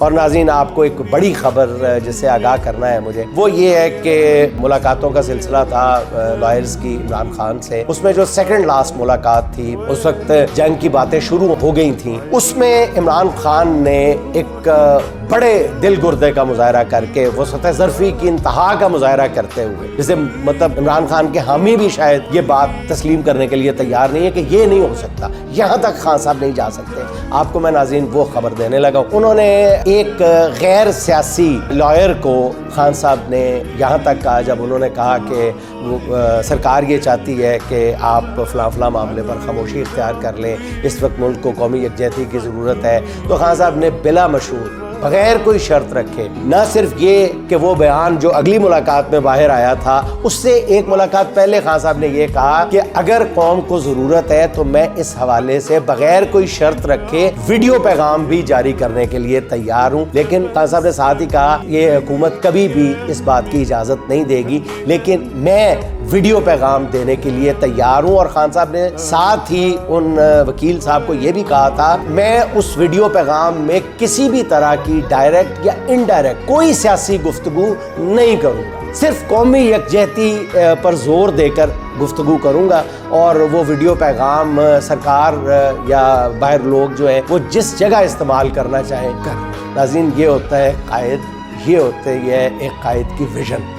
اور ناظرین آپ کو ایک بڑی خبر جس سے آگاہ کرنا ہے مجھے، وہ یہ ہے کہ ملاقاتوں کا سلسلہ تھا لائرز کی عمران خان سے، اس میں جو سیکنڈ لاسٹ ملاقات تھی اس وقت جنگ کی باتیں شروع ہو گئی تھیں، اس میں عمران خان نے ایک بڑے دل گردے کا مظاہرہ کر کے وسعت ظرفی کی انتہا کا مظاہرہ کرتے ہوئے، جسے مطلب عمران خان کے حامی بھی شاید یہ بات تسلیم کرنے کے لیے تیار نہیں ہے کہ یہ نہیں ہو سکتا، یہاں تک خان صاحب نہیں جا سکتے۔ آپ کو میں ناظرین وہ خبر دینے لگا، انہوں نے ایک غیر سیاسی لائر کو خان صاحب نے یہاں تک کہا، جب انہوں نے کہا کہ سرکار یہ چاہتی ہے کہ آپ فلاں فلاں معاملے پر خاموشی اختیار کر لیں، اس وقت ملک کو قومی یکجہتی کی ضرورت ہے، تو خان صاحب نے بلا مشہور بغیر کوئی شرط رکھے، نہ صرف یہ کہ وہ بیان جو اگلی ملاقات میں باہر آیا تھا اس سے ایک ملاقات پہلے خان صاحب نے یہ کہا کہ اگر قوم کو ضرورت ہے تو میں اس حوالے سے بغیر کوئی شرط رکھے ویڈیو پیغام بھی جاری کرنے کے لیے تیار ہوں، لیکن خان صاحب نے ساتھ ہی کہا یہ حکومت کبھی بھی اس بات کی اجازت نہیں دے گی، لیکن میں ویڈیو پیغام دینے کے لیے تیار ہوں۔ اور خان صاحب نے ساتھ ہی ان وکیل صاحب کو یہ بھی کہا تھا میں اس ویڈیو پیغام میں کسی بھی طرح کی ڈائریکٹ یا انڈائریکٹ کوئی سیاسی گفتگو نہیں کروں گا، صرف قومی یکجہتی پر زور دے کر گفتگو کروں گا، اور وہ ویڈیو پیغام سرکار یا باہر لوگ جو ہے وہ جس جگہ استعمال کرنا چاہیں کر۔ ناظرین یہ ہوتا ہے قائد، یہ ہوتا ہے ایک قائد کی ویژن۔